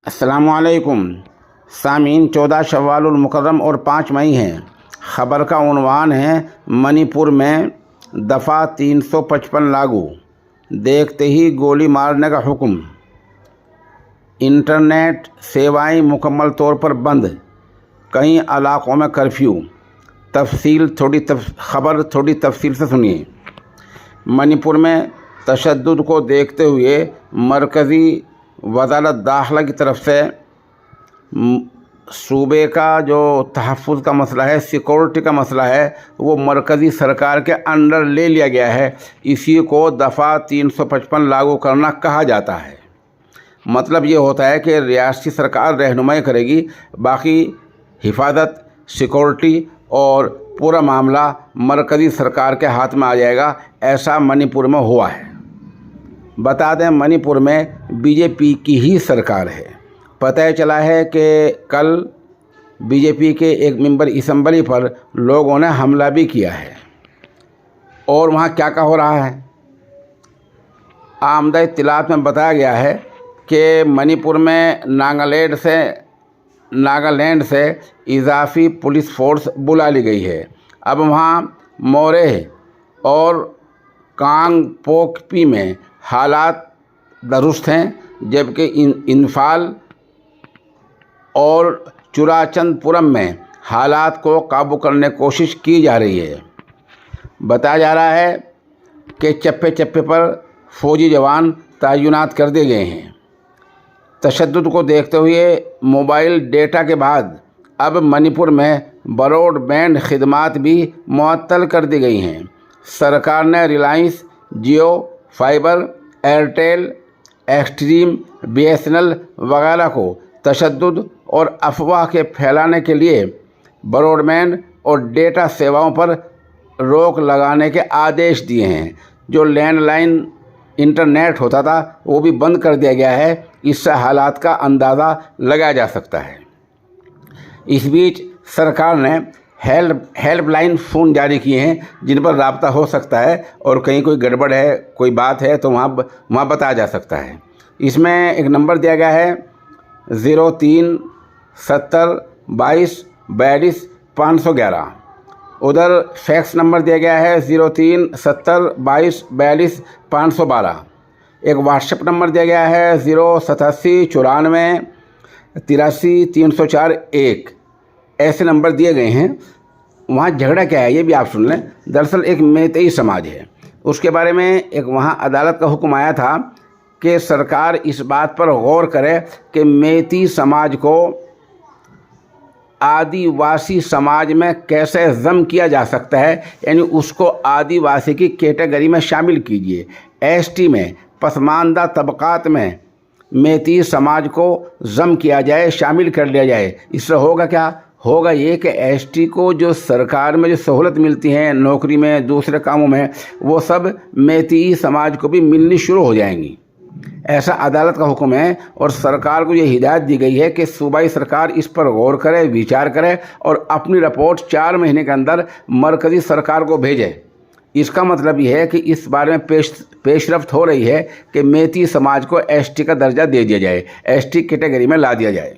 अस्सलामुअलैकुम सामीन, 14 शव्वालुल मुकर्रम और 5 मई है। ख़बर का उन्वान है मणिपुर में दफ़ा 355 लागू, देखते ही गोली मारने का हुक्म। इंटरनेट सेवाएं मुकम्मल तौर पर बंद, कई इलाक़ों में कर्फ्यू। खबर थोड़ी तफसील से सुनिए। मणिपुर में तशद्दुद को देखते हुए मरकज़ी वज़ारत दाखिला की तरफ से सूबे का जो तहफ़्फ़ुज़ का मसला है, सिक्योरिटी का मसला है, वो मरकज़ी सरकार के अंडर ले लिया गया है। इसी को दफ़ा 355 लागू करना कहा जाता है। मतलब ये होता है कि रियासती सरकार रहनुमाई करेगी, बाकी हिफाजत, सिक्योरिटी और पूरा मामला मरकज़ी सरकार के हाथ में आ जाएगा। ऐसा मणिपुर में हुआ है। बता दें, मणिपुर में बीजेपी की ही सरकार है। पता चला है कि कल बीजेपी के एक मेंबर असम्बली पर लोगों ने हमला भी किया है। और वहाँ क्या क्या हो रहा है, आमदा इत्तलात में बताया गया है कि मणिपुर में नागालैंड से इजाफी पुलिस फोर्स बुला ली गई है। अब वहाँ मोरे और कांगपोकपी में हालात दुरुस्त हैं, जबकि इंफाल और चुराचंदपुरम में हालात को काबू करने की कोशिश की जा रही है। बताया जा रहा है कि चप्पे चप्पे पर फौजी जवान तैनात कर दिए गए हैं। तशद्दुद को देखते हुए मोबाइल डेटा के बाद अब मणिपुर में ब्रॉडबैंड खिदमात भी मुअत्तल कर दी गई हैं। सरकार ने रिलायंस, जियो फाइबर, एयरटेल, एक्सट्रीम, BSNL वगैरह को तशद्दुद और अफवाह के फैलाने के लिए ब्रॉडबैंड और डेटा सेवाओं पर रोक लगाने के आदेश दिए हैं। जो लैंडलाइन इंटरनेट होता था वो भी बंद कर दिया गया है। इससे हालात का अंदाज़ा लगाया जा सकता है। इस बीच सरकार ने हेल्पलाइन फ़ोन जारी किए हैं, जिन पर रब्ता हो सकता है और कहीं कोई गड़बड़ है, कोई बात है तो वहाँ बताया जा सकता है। इसमें एक नंबर दिया गया है 03 70 22 42 511। उधर फैक्स नंबर दिया गया है 03 70 22 42 512। एक व्हाट्सएप नंबर दिया गया है 087 94 83 304 1। ऐसे नंबर दिए गए हैं। वहाँ झगड़ा क्या है ये भी आप सुन लें। दरअसल एक मेतई समाज है, उसके बारे में एक वहाँ अदालत का हुक्म आया था कि सरकार इस बात पर गौर करे कि मेतई समाज को आदिवासी समाज में कैसे ज़म किया जा सकता है, यानी उसको आदिवासी की कैटेगरी में शामिल कीजिए। ST में, पसमानदा तबक़ात में मेतई समाज को ज़म किया जाए, शामिल कर लिया जाए। इससे होगा क्या? होगा ये कि ST को जो सरकार में जो सहूलत मिलती है, नौकरी में, दूसरे कामों में, वो सब मेतई समाज को भी मिलनी शुरू हो जाएंगी। ऐसा अदालत का हुक्म है और सरकार को ये हिदायत दी गई है कि सूबाई सरकार इस पर गौर करे, विचार करे और अपनी रिपोर्ट 4 महीने के अंदर मरकज़ी सरकार को भेजे। इसका मतलब ये है कि इस बारे में पेशरफ्त हो रही है कि मेतई समाज को ST का दर्जा दे दिया जाए, ST कैटेगरी में ला दिया जाए।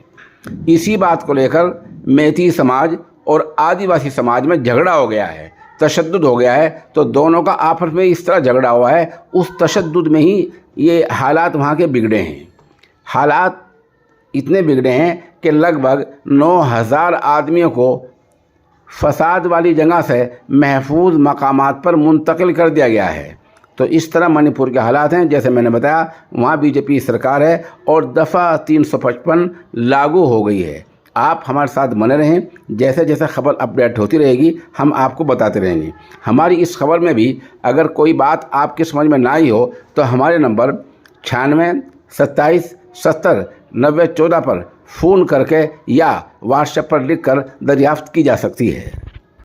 इसी बात को लेकर मेतई समाज और आदिवासी समाज में झगड़ा हो गया है, तशद्दुद हो गया है। तो दोनों का आपस में इस तरह झगड़ा हुआ है, उस तशद्दुद में ही ये हालात वहाँ के बिगड़े हैं। हालात इतने बिगड़े हैं कि लगभग 9000 आदमियों को फसाद वाली जगह से महफूज मकामात पर मुंतकिल कर दिया गया है। तो इस तरह मणिपुर के हालात हैं। जैसे मैंने बताया, वहाँ बीजेपी सरकार है और दफ़ा 355 लागू हो गई है। आप हमारे साथ बने रहें, जैसे जैसे खबर अपडेट होती रहेगी हम आपको बताते रहेंगे। हमारी इस खबर में भी अगर कोई बात आपकी समझ में ना आई हो तो हमारे नंबर 96 27 70 90 14 पर फ़ोन करके या व्हाट्सएप पर लिखकर दरियाफ्त की जा सकती है।